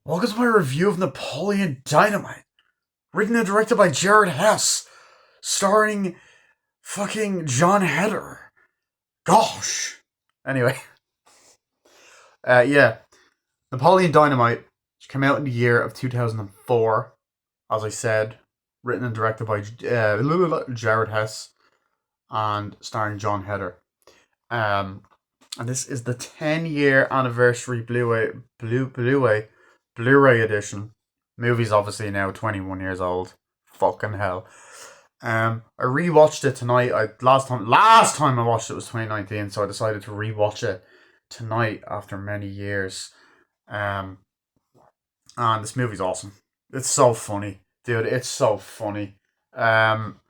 Welcome to my review of Napoleon Dynamite, written and directed by Jared Hess, starring fucking John Heder. Gosh. Anyway, yeah, Napoleon Dynamite, which came out in the year of 2004, as I said, written and directed by Jared Hess, and starring John Heder. Um, and this is the 10-year anniversary Blu-ray edition. Movie's obviously now 21 years old. Fucking hell. I rewatched it tonight. Last time I watched it was 2019, so I decided to rewatch it tonight after many years. Um, and this movie's awesome. It's so funny, dude. It's so funny. Um,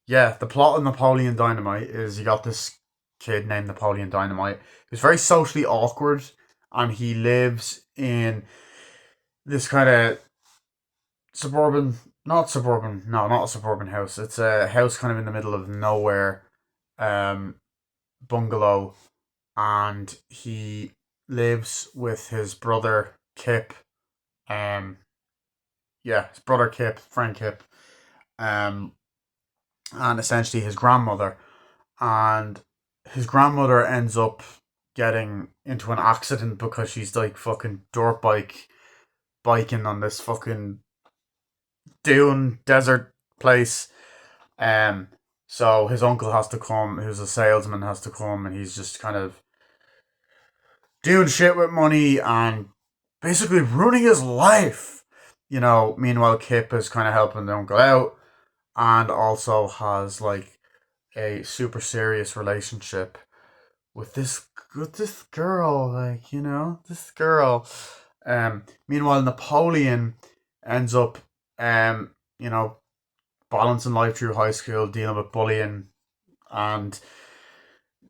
yeah, the plot of Napoleon Dynamite is you got this kid named Napoleon Dynamite who's very socially awkward, and he lives in this kind of suburban, not suburban, no, not a suburban house. It's a house kind of in the middle of nowhere, um, bungalow, and he lives with his brother Kip. Um, yeah, his brother Kip, friend Kip, um, and essentially his grandmother. And his grandmother ends up getting into an accident because she's like fucking dirt biking on this fucking dune desert place. Um, so his uncle has to come, who's a salesman, has to come, and he's just kind of doing shit with money and basically ruining his life. Meanwhile, Kip is kind of helping the uncle out and also has like a super serious relationship with this girl, this girl. Meanwhile, Napoleon ends up, um, you know, balancing life through high school, dealing with bullying, and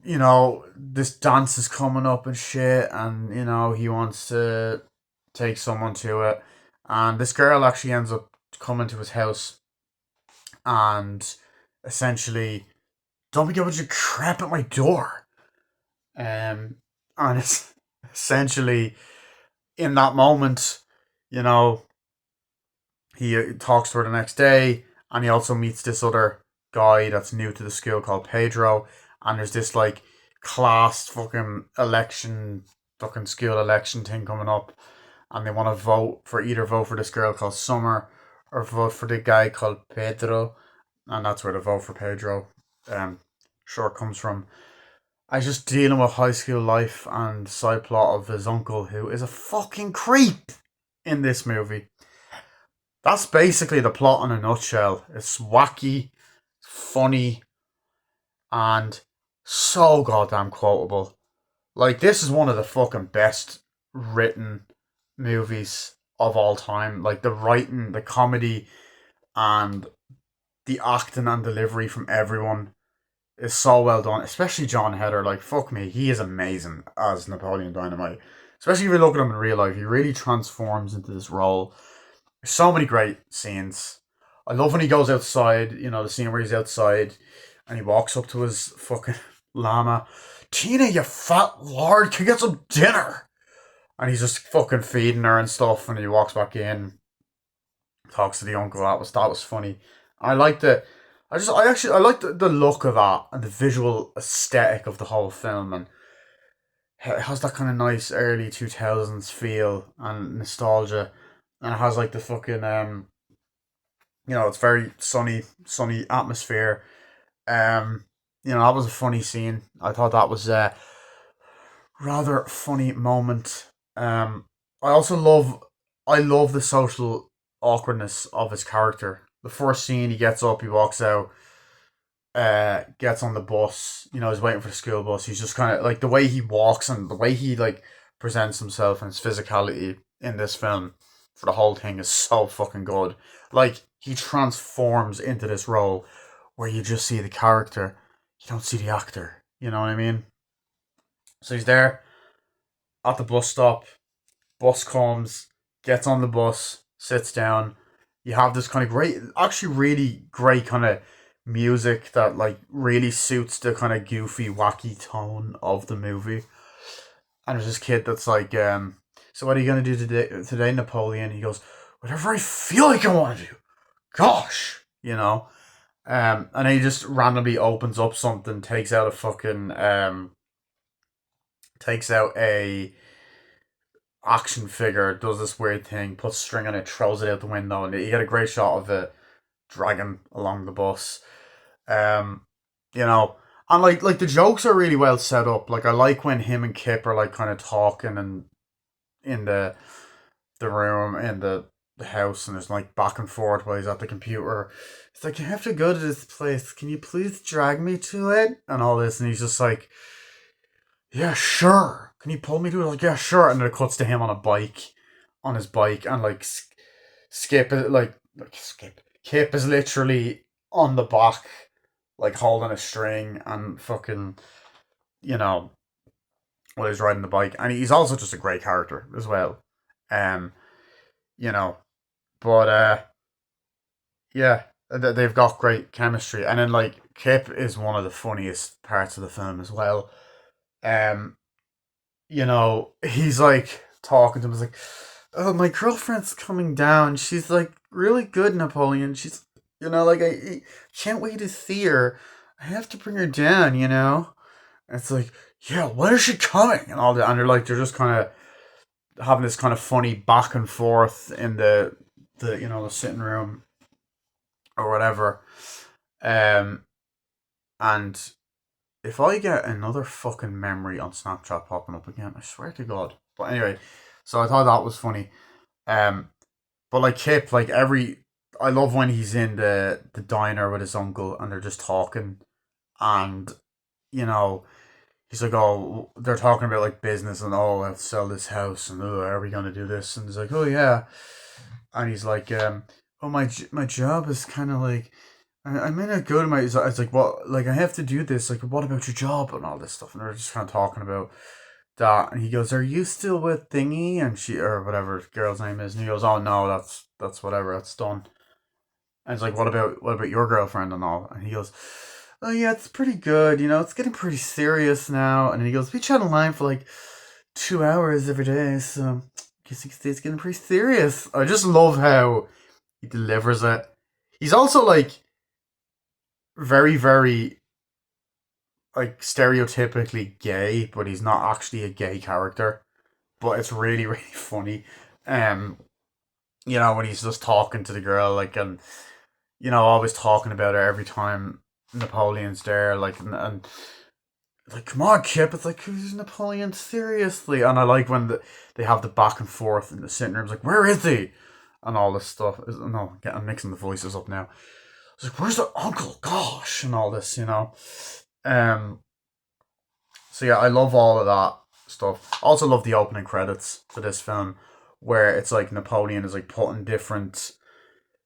this dance is coming up and shit, and he wants to take someone to it, and this girl actually ends up coming to his house and essentially, don't be giving you crap at my door. And it's essentially in that moment, you know, he talks to her the next day, and he also meets this other guy that's new to the school called Pedro, and there's this like class fucking school election thing coming up, and they want to vote for this girl called Summer or vote for the guy called Pedro, and that's where the vote for Pedro sure comes from. I just dealing with high school life and side plot of his uncle who is a fucking creep in this movie. That's basically the plot in a nutshell. It's wacky, funny, and so goddamn quotable. Like, this is one of the fucking best written movies of all time. Like, the writing, the comedy, and the acting and delivery from everyone is so well done. Especially John Heder. Like, fuck me, he is amazing as Napoleon Dynamite. Especially if you look at him in real life, he really transforms into this role. There's so many great scenes. I love when he goes outside, the scene where he's outside and he walks up to his fucking llama. Tina, you fat lord, can you get some dinner? And he's just fucking feeding her and stuff, and he walks back in, talks to the uncle. That was funny. I liked it. I like the look of that and the visual aesthetic of the whole film, and it has that kind of nice early 2000s feel and nostalgia, and it has like the fucking it's very sunny atmosphere. That was a funny scene. I thought that was a rather funny moment. I love the social awkwardness of his character. The first scene, he gets up, he walks out, gets on the bus. He's waiting for the school bus. He's just kind of like the way he walks and the way he like presents himself and his physicality in this film for the whole thing is so fucking good. Like, he transforms into this role where you just see the character, you don't see the actor. You know what I mean? So he's there at the bus stop. Bus comes, gets on the bus, sits down. You have this kind of great, actually really great kind of music that like really suits the kind of goofy, wacky tone of the movie. And there's this kid that's like So what are you gonna do today, Napoleon? He goes, whatever I feel like I want to do. Gosh, you know. And then he just randomly opens up something, takes out a action figure, does this weird thing, puts string on it, throws it out the window, and you get a great shot of it dragging along the bus. Um, you know, and like the jokes are really well set up. Like I like when him and Kip are like kind of talking and in the room in the house, and there's like back and forth while he's at the computer. It's like, you have to go to this place. Can you please drag me to it? And all this, and he's just like, yeah, sure. Can you pull me to it? Like, yeah, sure. And then it cuts to him on his bike, and like Skip is like Skip. Kip is literally on the back, like holding a string and fucking, you know, while he's riding the bike. And he's also just a great character as well. Um, you know, but yeah, they've got great chemistry. And then like Kip is one of the funniest parts of the film as well. Um, he's like talking to him. He's like, "Oh, my girlfriend's coming down. She's like really good, Napoleon. She's, like I can't wait to see her. I have to bring her down. And it's like, yeah, when is she coming? And all that. And they're just kind of having this kind of funny back and forth in the sitting room or whatever. Um, and if I get another fucking memory on Snapchat popping up again, I swear to God. But anyway, so I thought that was funny. Um, but like Kip, I love when he's in the diner with his uncle and they're just talking, and you know, he's like, oh, they're talking about like business and oh, I'll sell this house and oh, are we gonna do this? And he's like, oh yeah, and he's like, oh my job is kind of like I may not go to my. It's like, what? Like, I have to do this. Like, what about your job and all this stuff? And they're just kind of talking about that. And he goes, "Are you still with Thingy?" And she, or whatever the girl's name is. And he goes, "Oh no, that's whatever. That's done." And it's like, what about your girlfriend and all? And he goes, "Oh yeah, it's pretty good. It's getting pretty serious now." And he goes, "We chat online for like 2 hours every day, so I guess you can say it's getting pretty serious." I just love how he delivers it. He's also like very, very like stereotypically gay, but he's not actually a gay character. But it's really, really funny. Um, when he's just talking to the girl, like, and always talking about her every time Napoleon's there, like, and like, come on, Kip. It's like, who's Napoleon? Seriously. And I like when they have the back and forth in the sitting rooms, like, where is he? And all this stuff. No, I'm mixing the voices up now. It's like, where's the uncle? Gosh, and all this. Um, so yeah, I love all of that stuff. I also love the opening credits for this film, where it's like Napoleon is like putting different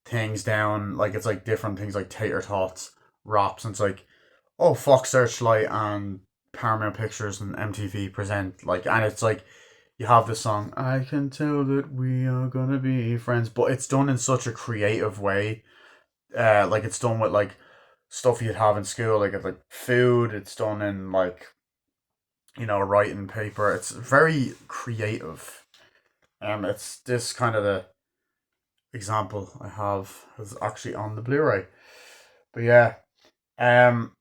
things down, like it's like different things like tater tots, raps, and it's like, oh, Fox Searchlight and Paramount Pictures and MTV present, like, and it's like you have this song, I can tell that we are gonna be friends, but it's done in such a creative way. Like it's done with like stuff you'd have in school, like it's like food. It's done in like writing paper. It's very creative. It's this kind of the example I have is actually on the Blu-ray. But yeah, um,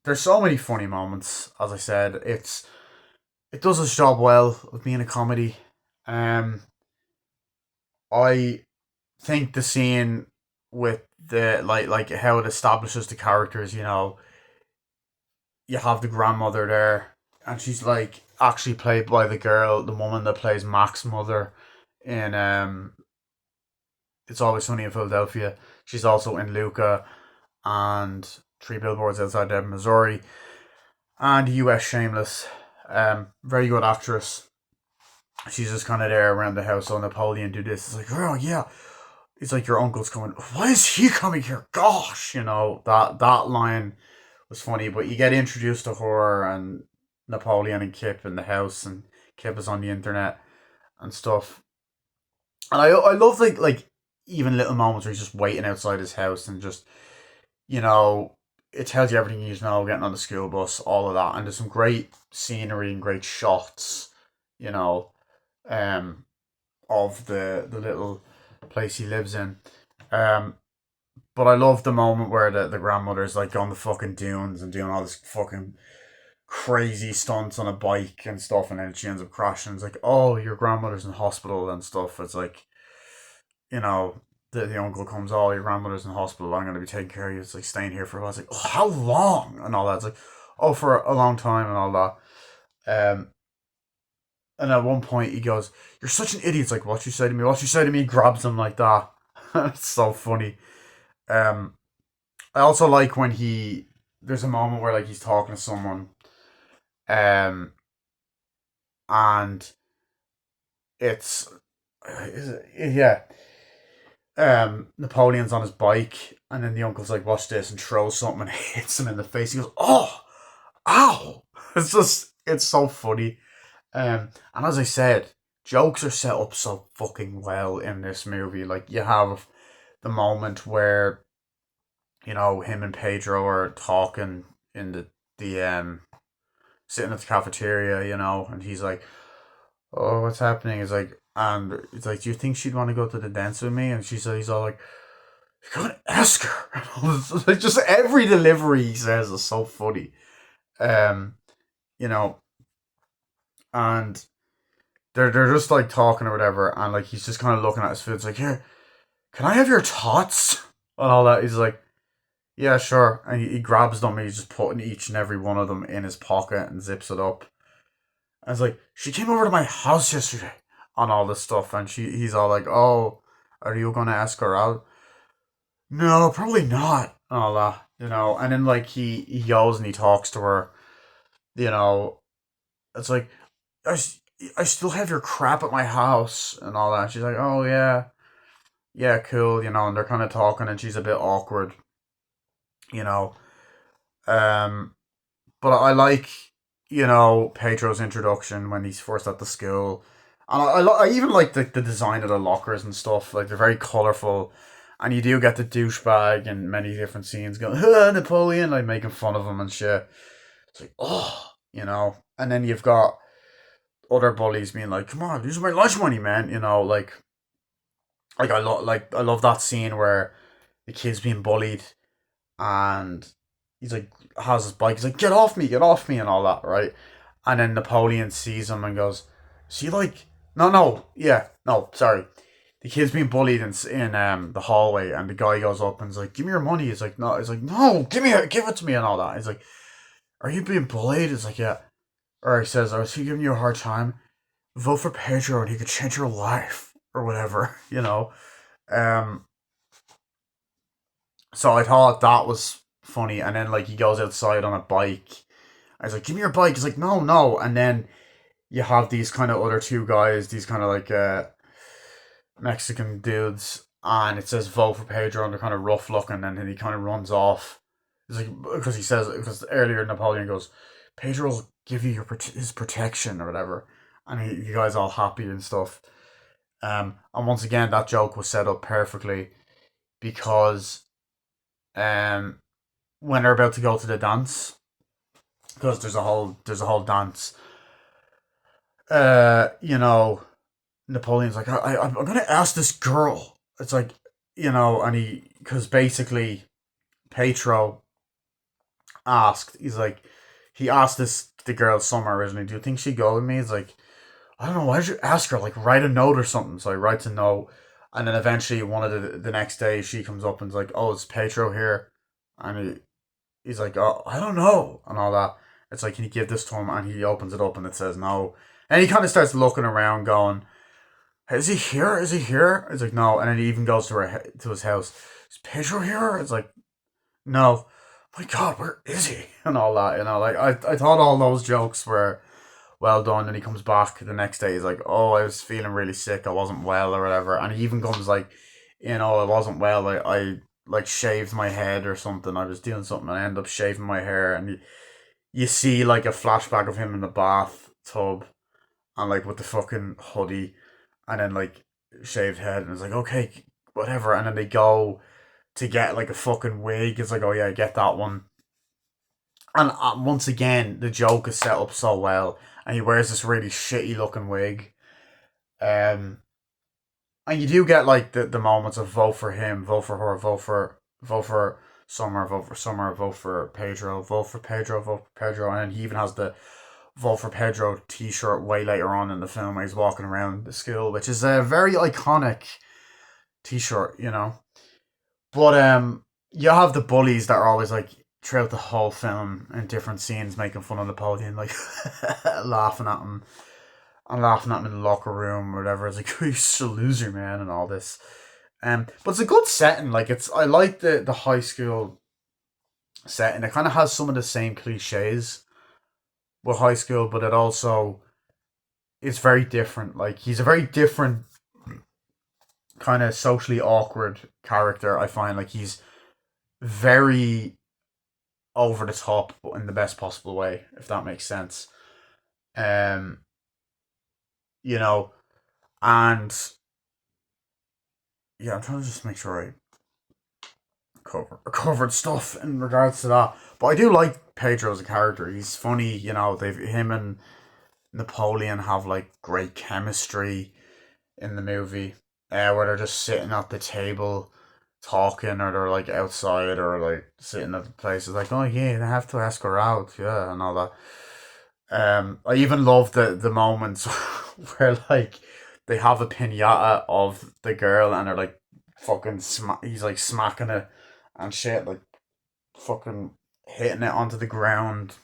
there's so many funny moments. As I said, it does its job well of being a comedy. Um, I think the scene with the like how it establishes the characters. You have the grandmother there, and she's like actually played by the woman that plays Mac's mother in It's Always Sunny in Philadelphia. She's also in Luca and Three Billboards Outside Ebbing, Missouri, and U.S. Shameless. Very good actress. She's just kind of there around the house. So Napoleon do this. It's like, oh yeah. It's like your uncle's coming. Why is he coming here? Gosh, that line was funny. But you get introduced to her and Napoleon and Kip in the house, and Kip is on the internet and stuff. And I love like even little moments where he's just waiting outside his house and just you know it tells you everything you need to know. Getting on the school bus, all of that, and there's some great scenery and great shots. You know, um, of the little place he lives in. Um, but I love the moment where the grandmother's like on the fucking dunes and doing all this fucking crazy stunts on a bike and stuff, and then she ends up crashing. It's like, oh, your grandmother's in hospital and stuff. It's like, you know, the uncle comes, oh, your grandmother's in hospital. I'm gonna be taking care of you. It's like staying here for a while. It's like, oh, how long and all that. It's like, oh, for a long time and all that. Um, and at one point he goes, "You're such an idiot." It's like, "What you say to me? What you say to me?" He grabs him like that. It's so funny. Um, I also like when he there's a moment where like he's talking to someone, um, and it's yeah, Napoleon's on his bike, and then the uncle's like, "Watch this," and throws something and hits him in the face. He goes, "Oh, ow!" It's so funny. And as I said, jokes are set up so fucking well in this movie. Like you have the moment where him and Pedro are talking in the sitting at the cafeteria, and he's like, "Oh, what's happening?" He's like, and it's like, "Do you think she'd want to go to the dance with me?" And he's all like, "You gotta ask her." Like just every delivery he says is so funny. Um, you know, and they're just like talking or whatever, and like he's just kind of looking at his food. It's like, "Here, can I have your tots?" And all that. He's like, "Yeah, sure." And he grabs them and he's just putting each and every one of them in his pocket and zips it up. And it's like, "She came over to my house yesterday on all this stuff," and he's all like, "Oh, are you gonna ask her out?" "No, probably not." And all that, and then like he goes and he talks to her, you know. It's like, I, I still have your crap at my house and all that. She's like, "Oh yeah, yeah, cool," and they're kind of talking, and she's a bit awkward, you know. Um, but I like, Pedro's introduction when he's first at the school, and I even like the design of the lockers and stuff. Like they're very colorful, and you do get the douchebag in many different scenes going, Napoleon, like making fun of him and shit. It's like, oh, and then you've got other bullies being like, "Come on, use my lunch money, man," I love that scene where the kid's being bullied and he's like has his bike. He's like, get off me," and all that, right? And then Napoleon sees him and goes, "See, like, no, no, yeah, no, sorry." The kid's being bullied in the hallway, and the guy goes up and is like, "Give me your money." He's like, "No," he's like, "No, give it to me," and all that. He's like, "Are you being bullied?" He's like, "Yeah." Or he says, "Oh, is he giving you a hard time? Vote for Pedro, and he could change your life," or whatever, Um, so I thought that was funny, and then like he goes outside on a bike. I was like, "Give me your bike." He's like, "No, no," and then you have these kind of other two guys, these kind of like Mexican dudes, and it says "Vote for Pedro," and they're kind of rough looking, and then he kind of runs off. It's like because earlier Napoleon goes, "Pedro will give you his protection or whatever," and you guys all happy and stuff. And once again, that joke was set up perfectly because um, when they're about to go to the dance, because there's a whole dance. You know, Napoleon's like, I'm gonna ask this girl. It's like, and because basically Petro asked, he asked the girl Summer originally, "Do you think she'd go with me?" It's like, "I don't know, why did you ask her? Like, write a note or something." So he writes a note, and then eventually one of the next day she comes up and's like, "Oh, is Petro here?" And he's like, "Oh, I don't know," and all that. It's like, "Can you give this to him?" And he opens it up and it says no. And he kind of starts looking around, going, "Is he here? Is he here?" It's like, "No." And then he even goes to his house. "Is Pedro here?" It's like, "No." "My God, where is he?" And all that, like I thought all those jokes were well done. And he comes back the next day. He's like, "Oh, I was feeling really sick. I wasn't well or whatever." And he even comes like, "I wasn't well. I like shaved my head or something. I was doing something and I ended up shaving my hair." And you see like a flashback of him in the bathtub and like with the fucking hoodie and then like shaved head, and it's like, okay, whatever. And then they go to get like a fucking wig. It's like, "Oh yeah, get that one." And once again, the joke is set up so well, and he wears this really shitty looking wig. Um, and you do get like the moments of vote for him, vote for her, vote for Summer, vote for Summer, vote for Pedro, vote for Pedro, vote for Pedro, and then he even has the vote for Pedro T-shirt way later on in the film where he's walking around the school, which is a very iconic T-shirt, you know. But you have the bullies that are always like throughout the whole film in different scenes making fun of Napoleon, like laughing at him and laughing at him in the locker room or whatever. It's like you're just a loser, man, and all this. But it's a good setting. Like it's, I like the high school setting. It kind of has some of the same cliches with high school, but it also is very different. Like he's a very different kind of socially awkward character. I find like he's very over the top, but in the best possible way, if that makes sense. Um, you know, and yeah, I'm trying to just make sure I covered stuff in regards to that. But I do like Pedro as a character. He's funny, you know. They've him and Napoleon have like great chemistry in the movie, where they're just sitting at the table talking, or they're like outside, or like sitting at the place. It's like, oh yeah, they have to ask her out, yeah, and all that. I even love the moments where like they have a pinata of the girl, and they're like fucking he's like smacking it and shit, like fucking hitting it onto the ground,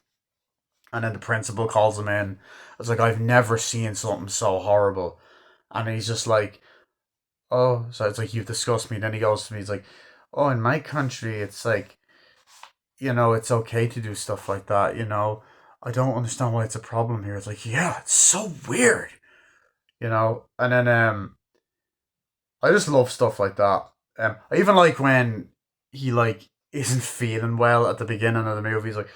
and then the principal calls him in. It's like I've never seen something so horrible, and he's just like, oh, so it's like you've discussed me. Then he goes to me, he's like, oh, in my country, it's like, you know, it's okay to do stuff like that. You know, I don't understand why it's a problem here. It's like, yeah, it's so weird. You know, and then I just love stuff like that. I even like when he like isn't feeling well at the beginning of the movie. He's like,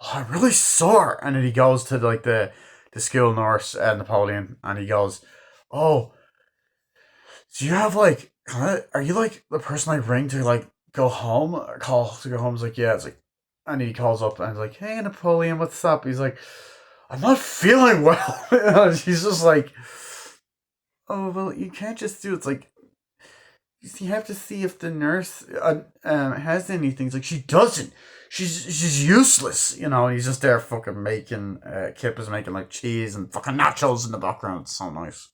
oh, I'm really sore, and then he goes to like the school nurse, Napoleon, and he goes, oh, do you have like, are you like the person I ring to like go home or call to go home? It's like, yeah. It's like, and he calls up and he's like, hey Napoleon, what's up? He's like, I'm not feeling well. And she's just like, oh well, you can't just do it. It's like, you have to see if the nurse has anything. It's like she doesn't. She's useless, you know. And he's just there fucking making. Kip is making like cheese and fucking nachos in the background. It's so nice.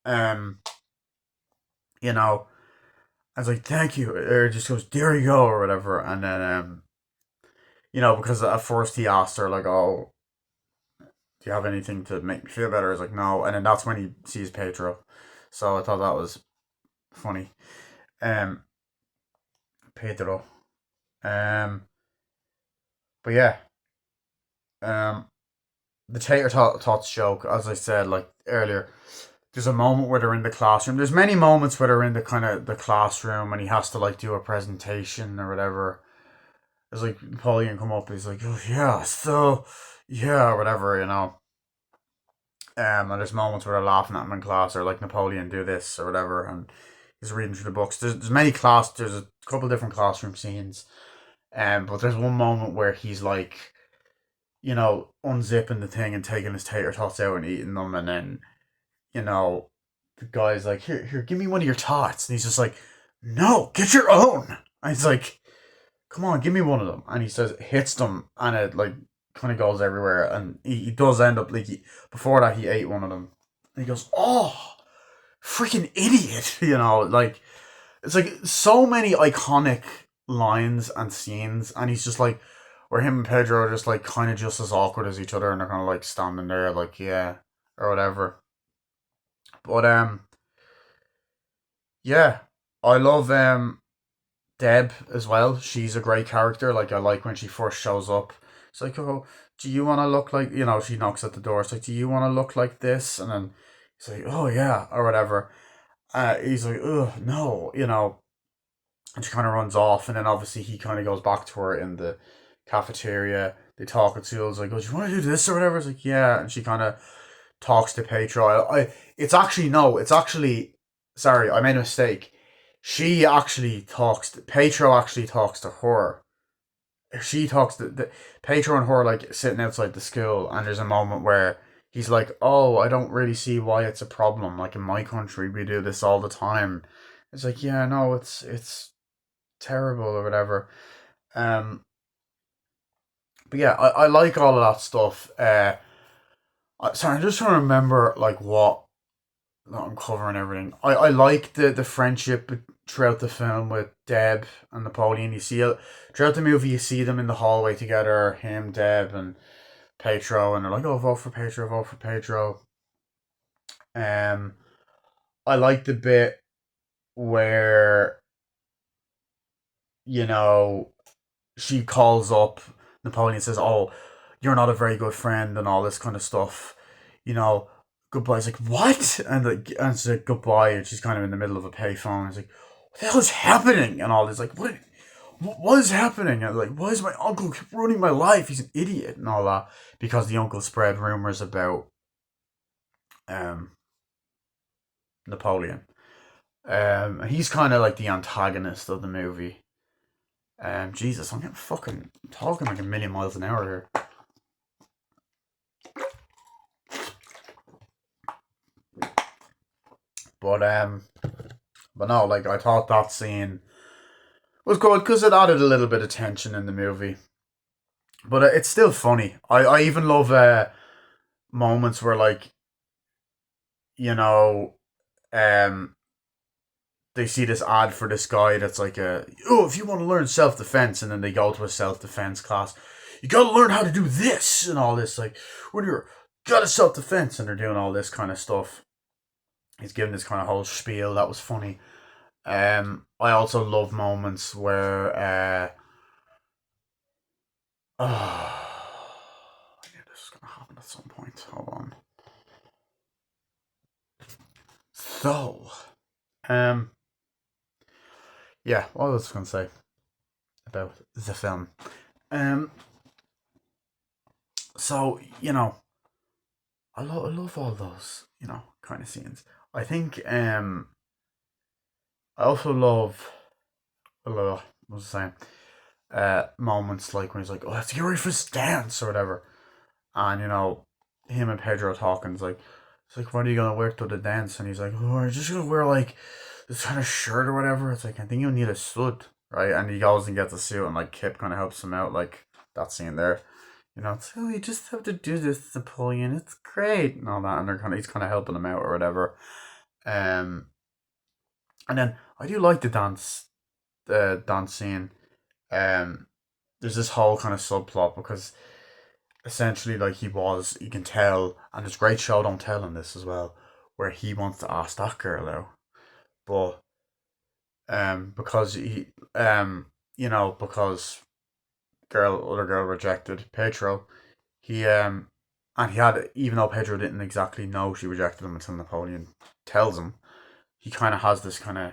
Um, you know, I was like, thank you. Or just goes, there you go, or whatever. And then, you know, because at first he asked her, like, oh, do you have anything to make me feel better? I was like, no. And then that's when he sees Pedro. So I thought that was funny. Um, Pedro. Um, but yeah. Um, the tots joke, as I said, like earlier, there's a moment where they're in the classroom. There's many moments where they're in the kind of the classroom and he has to like do a presentation or whatever. There's like Napoleon come up, he's like, oh yeah, so yeah, or whatever, you know. And there's moments where they're laughing at him in class, or like Napoleon do this or whatever, and he's reading through the books. There's many there's a couple different classroom scenes, but there's one moment where he's like, you know, unzipping the thing and taking his tater tots out and eating them, and then, you know, the guy's like, here, give me one of your tots, and he's just like, no, get your own. And he's like, come on, give me one of them. And he says, hits them, and it like kind of goes everywhere. And he does end up like, before that, he ate one of them. And he goes, oh, freaking idiot. You know, like, it's like so many iconic lines and scenes. And he's just like, where him and Pedro are just like kind of just as awkward as each other. And they're kind of like standing there, like, yeah, or whatever. But, yeah, I love, Deb as well. She's a great character. Like I like when she first shows up. It's like, oh, do you want to look like, you know? She knocks at the door. It's like, do you want to look like this? And then he's like, oh yeah, or whatever. He's like, oh no, you know. And she kind of runs off, and then obviously he kind of goes back to her in the cafeteria. They talk at school. It's like, oh, do you want to do this or whatever? It's like, yeah. And she kind of talks to Pedro. It's actually no. It's actually, sorry, I made a mistake. She actually talks. Pedro actually talks to her. She talks to Pedro and her like sitting outside the school, and there's a moment where he's like, oh, I don't really see why it's a problem. Like in my country, we do this all the time. It's like, yeah, no, it's terrible or whatever. Um, but yeah, I like all of that stuff. Sorry, I'm just trying to remember like what I'm covering everything. I like the friendship throughout the film with Deb and Napoleon. You see it throughout the movie. You see them in the hallway together. Him, Deb, and Pedro, and they're like, "Oh, vote for Pedro, vote for Pedro." Um, I like the bit where you know she calls up Napoleon and says, "Oh, you're not a very good friend," and all this kind of stuff. You know, goodbye. It's like what? And she's like goodbye, and she's kind of in the middle of a payphone. It's like, what the hell is happening? And all this like what is happening? And like, why is my uncle keep ruining my life? He's an idiot and all that because the uncle spread rumors about um Napoleon. He's kind of like the antagonist of the movie. Jesus, I'm getting fucking talking like a million miles an hour here. But no, like I thought that scene was good because it added a little bit of tension in the movie. But it's still funny. I even love moments where like you know um they see this ad for this guy that's like if you want to learn self defense, and then they go to a self defense class, you got to learn how to do this and all this. Like when you're got a self defense, and they're doing all this kind of stuff. He's giving this kind of whole spiel that was funny. I also love moments where I knew this was gonna happen at some point. Hold on. So, um, yeah, what was I gonna say about the film? Um, so I love all those kind of scenes. I think I also love what was I saying? Moments like when he's like, "Oh, let's get ready for this dance" or whatever, and him and Pedro talking. It's like, "What are you gonna wear to the dance?" And he's like, "Oh, I'm just gonna wear like this kind of shirt or whatever." It's like, I think you'll need a suit, right? And he goes and gets a suit, and like Kip kind of helps him out, like that scene there. It's oh, you just have to do this, Napoleon. It's great and all that, and he's kind of helping him out or whatever. Um, and then I do like the dance scene. Um, there's this whole kind of subplot because essentially, like you can tell, and there's great show don't tell in this as well, where he wants to ask that girl out, but because because other girl rejected Pedro, he and he had, even though Pedro didn't exactly know she rejected him until Napoleon tells him, he kind of has this kind of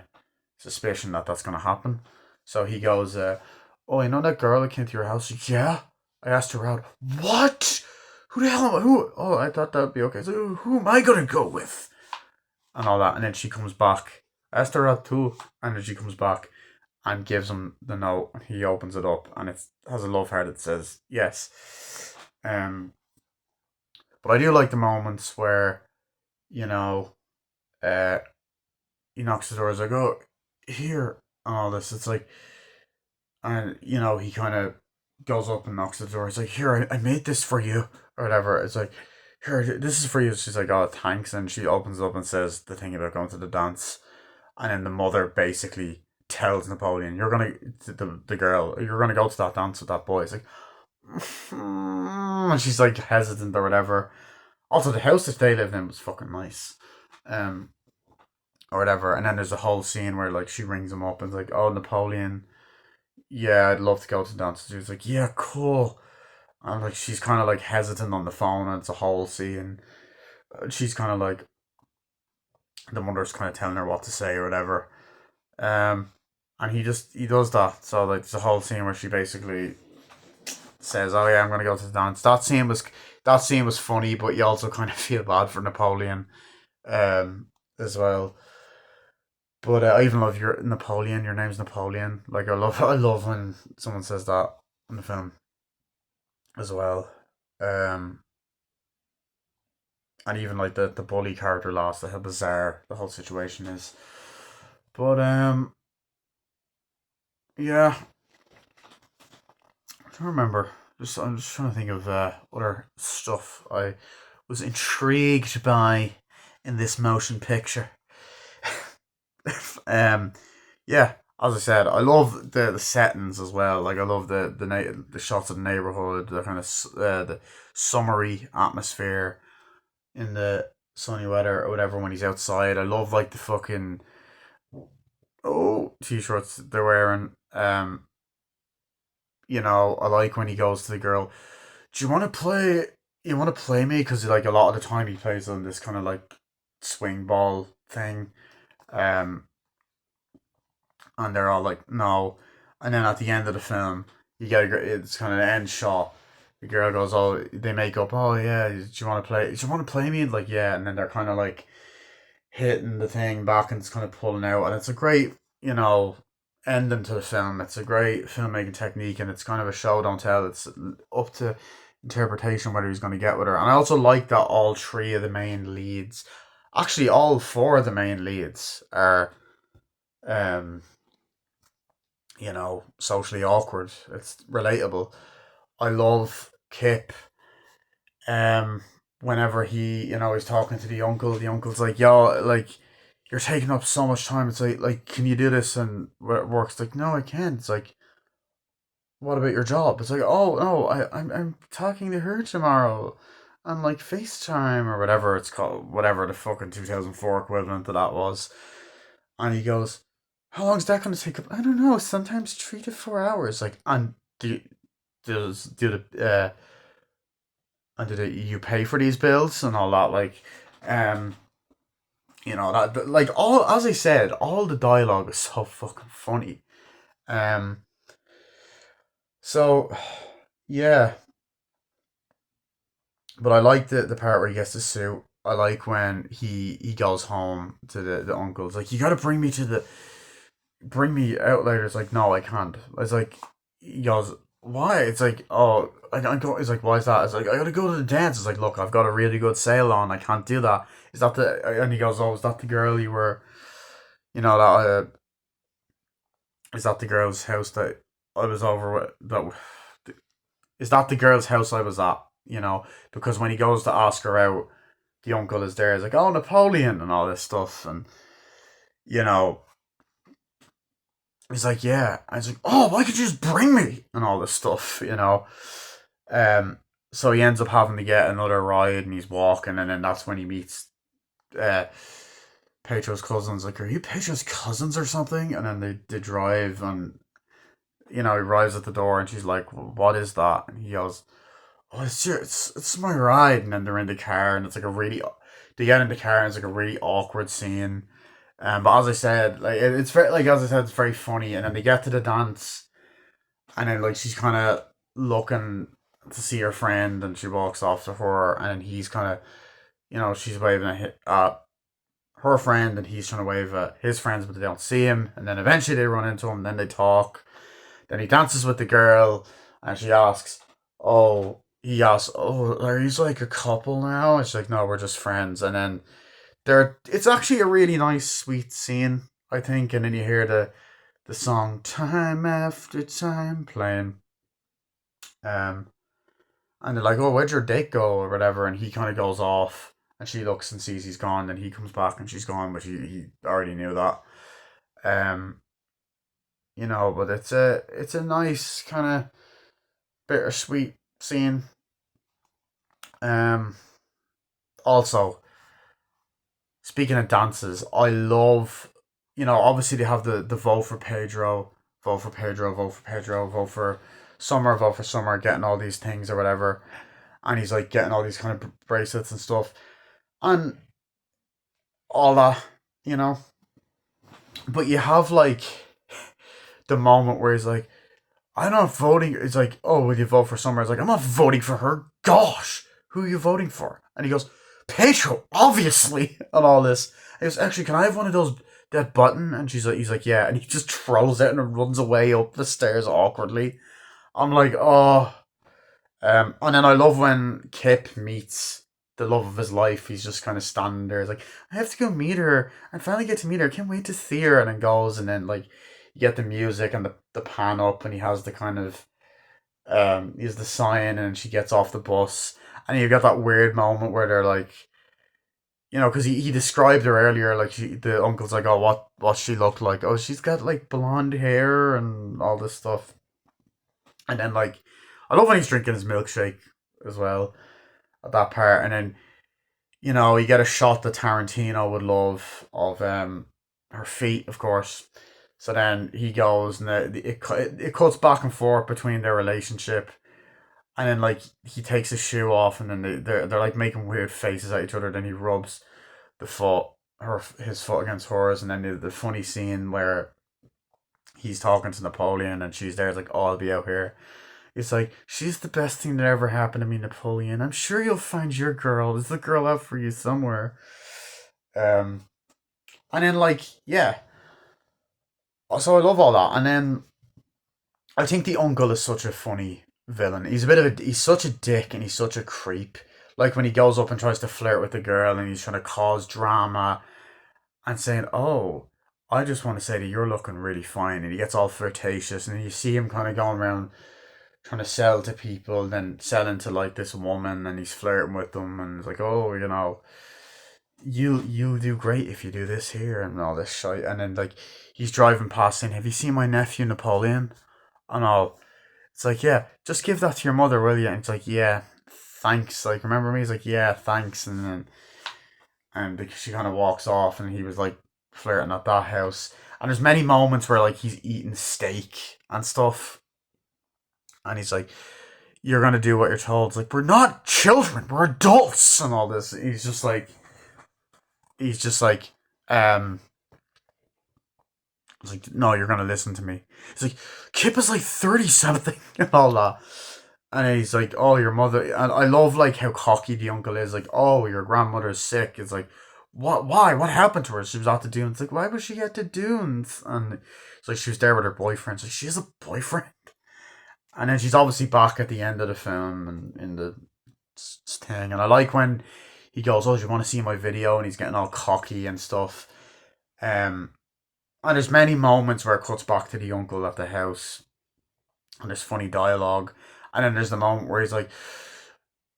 suspicion that that's going to happen. So he goes, "Oh, you know that girl that came to your house?" "Yeah, I asked her out." "What? Who the hell am I? Who? Oh, I thought that'd be okay. So who am I gonna go with?" And all that, and then she comes back. I asked her out too, and then she comes back and gives him the note. And he opens it up, and it has a love heart that says yes. But I do like the moments where you know, uh, he knocks the door. He's like, "Oh, here," and all this. It's like, and he kind of goes up and knocks the door. He's like, "Here, I made this for you," or whatever. It's like, "Here, this is for you." She's like, "Oh, thanks," and she opens it up and says the thing about going to the dance, and then the mother basically tells Napoleon, "You're gonna the girl, you're gonna go to that dance with that boy." It's like, and she's like hesitant or whatever. Also, the house that they lived in was fucking nice. Um, or whatever. And then there's a whole scene where like she rings him up and is like, "Oh, Napoleon, yeah, I'd love to go to dance." He's like, "Yeah, cool." And like she's kind of like hesitant on the phone, and it's a whole scene. She's kind of like the mother's kind of telling her what to say or whatever. Um, and he does that. So like there's a whole scene where she basically says, "Oh yeah, I'm gonna go to the dance." That scene was funny, but you also kind of feel bad for Napoleon, as well. But I even love your Napoleon. Your name's Napoleon. Like I love when someone says that in the film as well. Um, and even like the bully character lost, like how bizarre the whole situation is. But yeah, I don't remember. I'm just trying to think of other stuff I was intrigued by in this motion picture. um, yeah, as I said, I love the settings as well. Like I love the shots of the neighborhood, the kind of the summery atmosphere in the sunny weather or whatever when he's outside. I love like the fucking t-shirts they're wearing. I like when he goes to the girl. Do you want to play? You want to play me? Because like a lot of the time he plays on this kind of like swing ball thing. Um, and they're all like, no. And then at the end of the film, you get it's kind of an end shot. The girl goes, oh, they make up, oh yeah, do you want to play? Do you want to play me? And like, yeah, and then they're kind of like hitting the thing back and it's kind of pulling out, and it's a great, ending to the film. It's a great filmmaking technique, and it's kind of a show don't tell. It's up to interpretation whether he's going to get with her. And I also like that all three of the main leads, actually all four of the main leads, are um socially awkward. It's relatable. I love Kip. Um, Whenever he's talking to the uncle's like, yo, like, you're taking up so much time. It's like, can you do this? And works like, no, I can't. It's like, what about your job? It's like, oh no, I'm talking to her tomorrow, on like FaceTime or whatever it's called, whatever the fucking 2004 equivalent of that was. And he goes, how long is that going to take up? I don't know. Sometimes 3 to 4 hours. Like, and does do the and did you pay for these bills and all that? Like, um, like all as I said, all the dialogue is so fucking funny. Um, so yeah, but I like the part where he gets the suit. I like when he goes home to the uncles. Like, you got to bring me out later. It's like, no, I can't. It's like, he goes, why? It's like, oh, I go. It's like, why is that? It's like, I gotta go to the dance. It's like, look, I've got a really good sale on. I can't do that. Is that the? And he goes, oh, is that the girl you were? That is that the girl's house that I was over with? That is that the girl's house I was at? Because when he goes to ask her out, the uncle is there. He's like, oh, Napoleon and all this stuff, and you know, he's like, yeah. And he's like, oh, why could you just bring me and all this stuff. Um, so he ends up having to get another ride, and he's walking, and then that's when he meets uh Pedro's cousins. Like, are you Pedro's cousins or something? And then they drive, and he arrives at the door, and she's like, what is that? And he goes, oh, it's my ride. And then they're in the car, and it's like a really, they get in the car, and it's like a really awkward scene. But as I said, like it's very, like as I said, it's very funny. And then they get to the dance, and then like she's kind of looking to see her friend, and she walks off to her, and then he's kind of, she's waving at her friend, and he's trying to wave at his friends, but they don't see him. And then eventually they run into him, and then they talk. Then he dances with the girl, and he asks, oh, are you like a couple now? And she's like, no, we're just friends. And then it's actually a really nice, sweet scene, I think. And then you hear the song "Time After Time" playing, um, and they're like, "Oh, where'd your date go?" or whatever. And he kind of goes off, and she looks and sees he's gone. Then he comes back, and she's gone, but he already knew that. Um, but it's a nice kind of bittersweet scene. Um, Also, speaking of dances, I love, obviously they have the vote for Pedro, vote for Pedro, vote for Pedro, vote for Summer, getting all these things or whatever. And he's like getting all these kind of bracelets and stuff. And all that, you know. But you have like the moment where he's like, I'm not voting. It's like, oh, will you vote for Summer? It's like, I'm not voting for her. Gosh, who are you voting for? And he goes, Pedro, obviously, and all this. He goes, actually, can I have one of those, that button? And he's like, yeah. And he just throws it and runs away up the stairs awkwardly. I'm like, oh. And then I love when Kip meets the love of his life. He's just kind of standing there. He's like, I have to go meet her. I finally get to meet her. I can't wait to see her. And then goes, and then like you get the music and the pan up, and he has the kind of he has the sign, and she gets off the bus, and you got that weird moment where they're like, because he described her earlier, like the uncle's like, oh, what she looked like? Oh, she's got like blonde hair and all this stuff, and then like, I love when he's drinking his milkshake as well at that part, and then you get a shot that Tarantino would love of her feet, of course. So then he goes, and it cuts back and forth between their relationship, and then like he takes his shoe off, and then they're like making weird faces at each other. Then he rubs the foot, his foot against hers, and then the funny scene where he's talking to Napoleon, and she's there, it's like, oh, I'll be out here. It's like, she's the best thing that ever happened to me, Napoleon. I'm sure you'll find your girl. There's a girl out for you somewhere. Um, and then like, yeah. So I love all that, and then I think the uncle is such a funny villain. He's such a dick, and he's such a creep. Like when he goes up and tries to flirt with the girl, and he's trying to cause drama and saying, "Oh, I just want to say that you're looking really fine," and he gets all flirtatious, and you see him kind of going around trying to sell to people, then selling to like this woman, and he's flirting with them, and it's like, oh, you do great if you do this here and all this shit, and then like he's driving past saying, "Have you seen my nephew Napoleon?" And all. It's like, yeah, just give that to your mother, will you? And it's like, yeah, thanks. Like, remember me? He's like, yeah, thanks, and then she kind of walks off, and he was like flirting at that house. And there's many moments where like he's eating steak and stuff, and he's like, "You're gonna do what you're told." It's like, we're not children, we're adults, and all this. He's just like, um, it's like, no, you're gonna listen to me. He's like, Kip is like 30 something and all that. And then he's like, oh, your mother. And I love like how cocky the uncle is. Like, oh, your grandmother's sick. It's like, what? Why? What happened to her? She was at the dunes. It's like, why would she get to dunes? And it's like she was there with her boyfriend. It's like, she has a boyfriend. And then she's obviously back at the end of the film and in the thing. And I like when he goes, oh, do you want to see my video? And he's getting all cocky and stuff. Um, and there's many moments where it cuts back to the uncle at the house, and there's funny dialogue. And then there's the moment where he's like,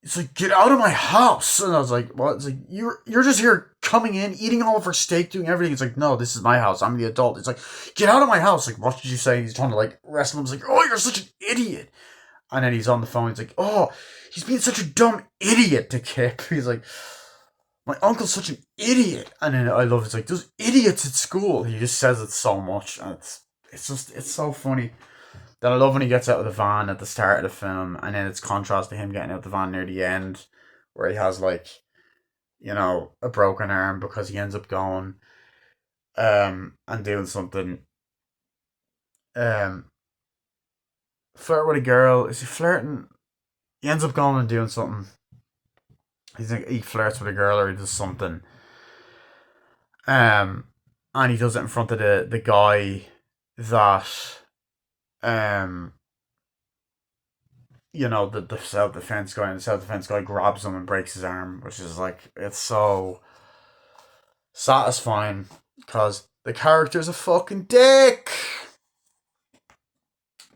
it's like, get out of my house. And I was like, what? It's like, you're just here coming in, eating all of her steak, doing everything. It's like, no, this is my house. I'm the adult. It's like, get out of my house. Like, what did you say? He's trying to like wrestle him. It's like, oh, you're such an idiot. And then he's on the phone. He's like, oh, he's being such a dumb idiot to Kip. He's like, my uncle's such an idiot. And then I love it's like, those idiots at school. He just says it so much. And it's so funny. Then I love when he gets out of the van at the start of the film, and then it's contrast to him getting out of the van near the end, where he has like, a broken arm because he ends up going and doing something. Um Flirt with a girl. Is he flirting? He ends up going and doing something. He flirts with a girl, or he does something. Um and he does it in front of the guy that um the self defense guy, and the self defense guy grabs him and breaks his arm, which is like, it's so satisfying because the character's a fucking dick.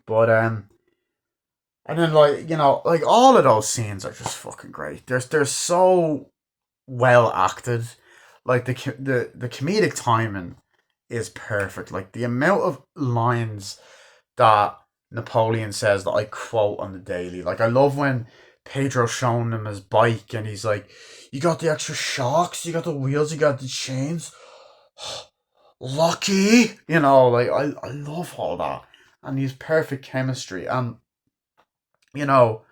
But and then like like all of those scenes are just fucking great. They're so well acted. Like the comedic timing is perfect. Like the amount of lines that Napoleon says that I quote on the daily. Like I love when Pedro's showing him his bike, and he's like, "You got the extra shocks, you got the wheels, you got the chains. Lucky." Like I love all that, and he's perfect chemistry, and you know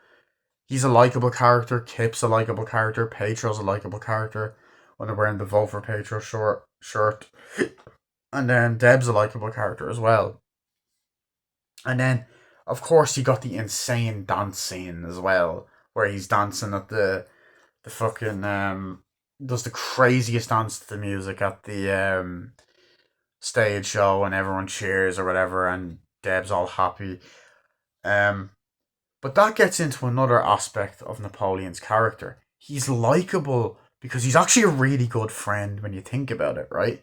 he's a likable character. Kip's a likable character. Pedro's a likable character when they're wearing the vote for Pedro short shirt, and then Deb's a likable character as well. And then, of course, you got the insane dance scene as well, where he's dancing at the fucking does the craziest dance to the music at the stage show, and everyone cheers or whatever, and Deb's all happy. Um, but that gets into another aspect of Napoleon's character. he's likable because he's actually a really good friend when you think about it, right?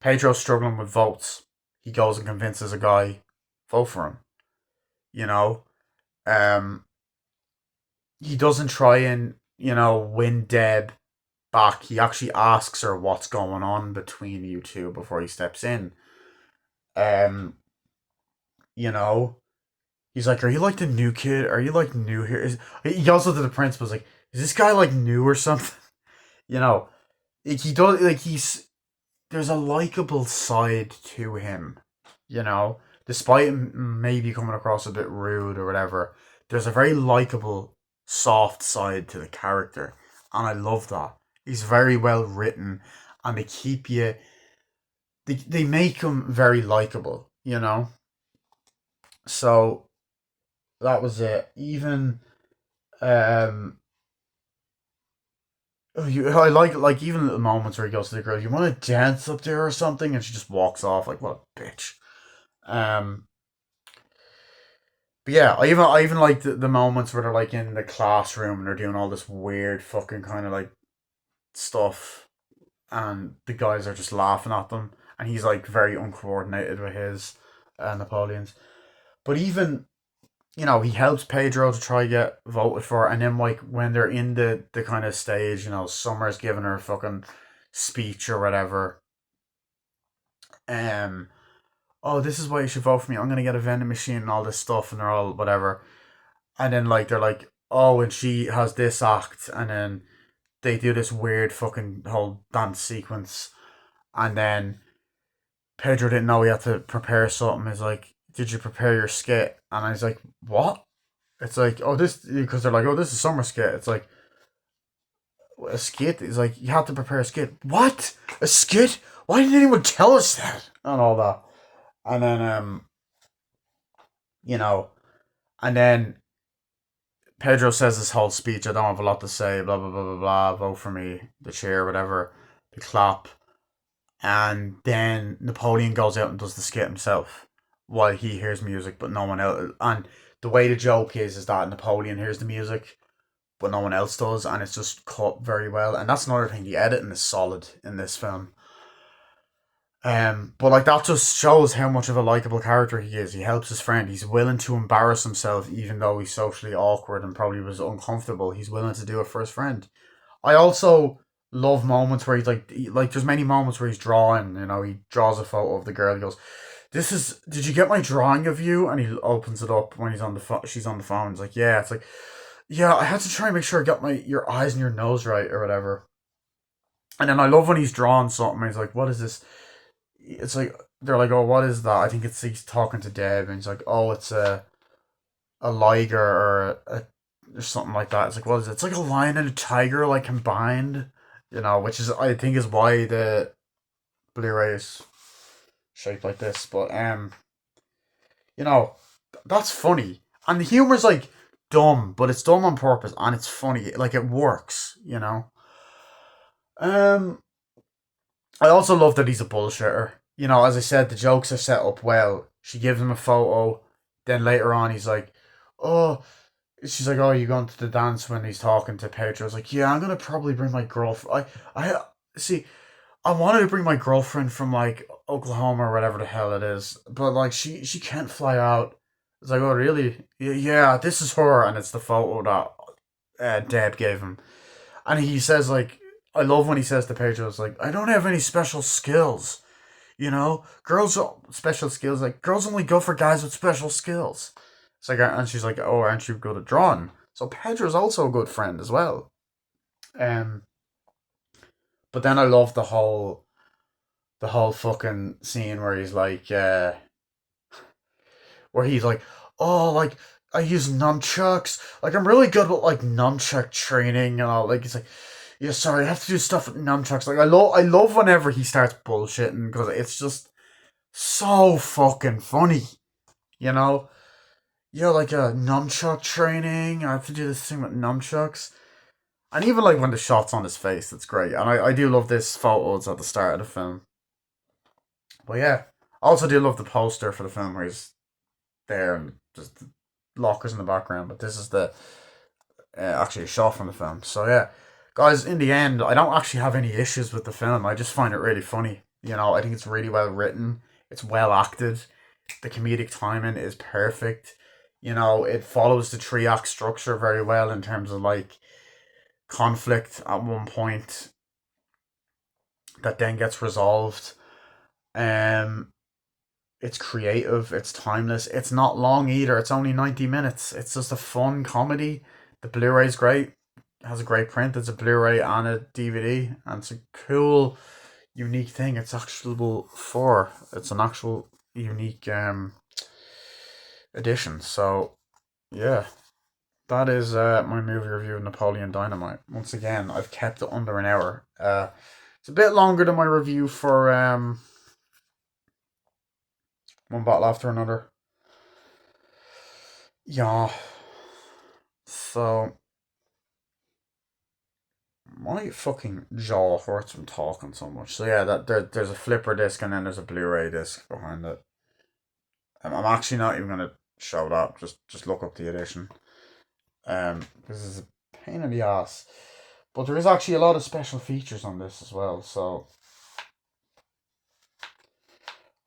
Pedro's struggling with votes. He goes and convinces a guy, vote for him. You know, um, he doesn't try and win Deb back. He actually asks her what's going on between you two before he steps in. Um, you know, he's like, "Are you like the new kid? Are you like new here?" He goes to the principal's like, "Is this guy like new or something?" You know, he does like there's a likable side to him. You know, despite him maybe coming across a bit rude or whatever, there's a very likable, soft side to the character, and I love that. He's very well written, and they keep you. They make him very likable. So that was it. Even um, I like even the moments where he goes to the girl. You want to dance up there or something, and she just walks off like what a bitch. Um, but yeah, I even like the moments where they're like in the classroom and they're doing all this weird fucking kind of like stuff, and the guys are just laughing at them, and he's like very uncoordinated with his Napoleons. But even he helps Pedro to try get voted for, and then like when they're in the kind of stage, Summer's giving her a fucking speech or whatever. Um, oh, this is why you should vote for me. I'm gonna get a vending machine and all this stuff, and they're all whatever. And then like they're like, oh, and she has this act, and then they do this weird fucking whole dance sequence, and then Pedro didn't know he had to prepare something. He's like, did you prepare your skit? And I was like, what? It's like, oh, this, because they're like, oh, this is summer skit. It's like, a skit? It's like, you have to prepare a skit. What? A skit? Why didn't anyone tell us that? And all that. And then, you know, and then Pedro says this whole speech. I don't have a lot to say. Blah blah blah blah blah. Vote for me. The chair, whatever. The clap. And then Napoleon goes out and does the skit himself while he hears music, but no one else. And the way the joke is that Napoleon hears the music, but no one else does, and it's just cut very well. And that's another thing. The editing is solid in this film. But like that just shows how much of a likable character he is. He helps his friend. He's willing to embarrass himself, even though he's socially awkward and probably was uncomfortable. He's willing to do it for his friend. I also love moments where he's like there's many moments where he's drawing. He draws a photo of the girl. He goes, "This is. Did you get my drawing of you?" And he opens it up when he's on the phone. She's on the phone. He's like, "Yeah." It's like, "Yeah, I had to try and make sure I got my your eyes and your nose right or whatever." And then I love when he's drawing something. And he's like, "What is this?" It's like they're like, "Oh, what is that?" I think it's he's talking to Deb, and he's like, "Oh, it's a liger or something like that." It's like, what is it? It's like a lion and a tiger like combined, which is I think is why the Blu-ray is shaped like this. But you know, that's funny, and the humor's like dumb, but it's dumb on purpose, and it's funny. Like it works. Um, I also love that he's a bullshitter. As I said, the jokes are set up well. She gives him a photo, then later on he's like, "Oh." She's like, "Oh, you going to the dance?" When he's talking to Pedro, I was like, "Yeah, I'm gonna probably bring my girlfriend. I see. I wanted to bring my girlfriend from like Oklahoma or whatever the hell it is, but like she can't fly out." It's like, "Oh, really? Yeah, this is her," and it's the photo that Deb gave him, and he says like, I love when he says to Pedro, "It's like I don't have any special skills." Girls special skills like girls only go for guys with special skills. It's like, and she's like, "Oh, aren't you good at drawing?" So Pedro's also a good friend as well. Um, but then I love the whole fucking scene where he's like, "Oh, like I use nunchucks. Like I'm really good with like nunchuck training and all." Like he's like, "Yeah, sorry, I have to do stuff with nunchucks." Like I love whenever he starts bullshitting because it's just so fucking funny. You know, like a nunchuck training. I have to do this thing with nunchucks. And even like when the shot's on his face, it's great. And I do love this photos at the start of the film. But yeah, I also do love the poster for the film where he's there and just the lockers in the background. But this is actually a shot from the film. So yeah, guys, in the end, I don't actually have any issues with the film. I just find it really funny. You know, I think it's really well written. It's well acted. The comedic timing is perfect. You know, it follows the three act structure very well in terms of like conflict at one point that then gets resolved. Um, it's creative. It's timeless. It's not long either. It's only 90 minutes. It's just a fun comedy. The Blu-ray's great. It has a great print. It's a Blu-ray and a DVD, and it's a cool, unique thing. It's actual for. It's an actual unique edition. So yeah, that is my movie review of Napoleon Dynamite. Once again, I've kept it under an hour. It's a bit longer than my review for One Bottle After Another. Yeah. So my fucking jaw hurts from talking so much. So yeah, there's a flipper disc and then there's a Blu-ray disc behind it. I'm actually not even gonna show that. Just look up the edition. This is a pain in the ass. But there is actually a lot of special features on this as well. So,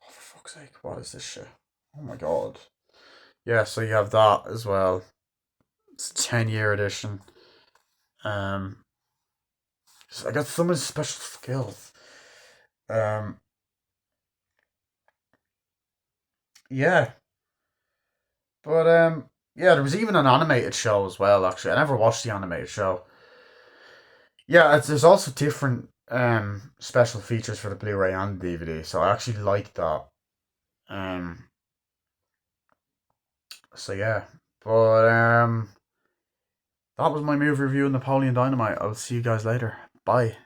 oh, for fuck's sake, what is this shit? Oh my god. Yeah, so you have that as well. It's a 10-year edition. Um, I got so many special skills. Um, yeah, but yeah, there was even an animated show as well. Actually, I never watched the animated show. Yeah, there's also different special features for the Blu-ray and DVD. So I actually like that. Um, so yeah, but that was my movie review of Napoleon Dynamite. I'll see you guys later. Bye.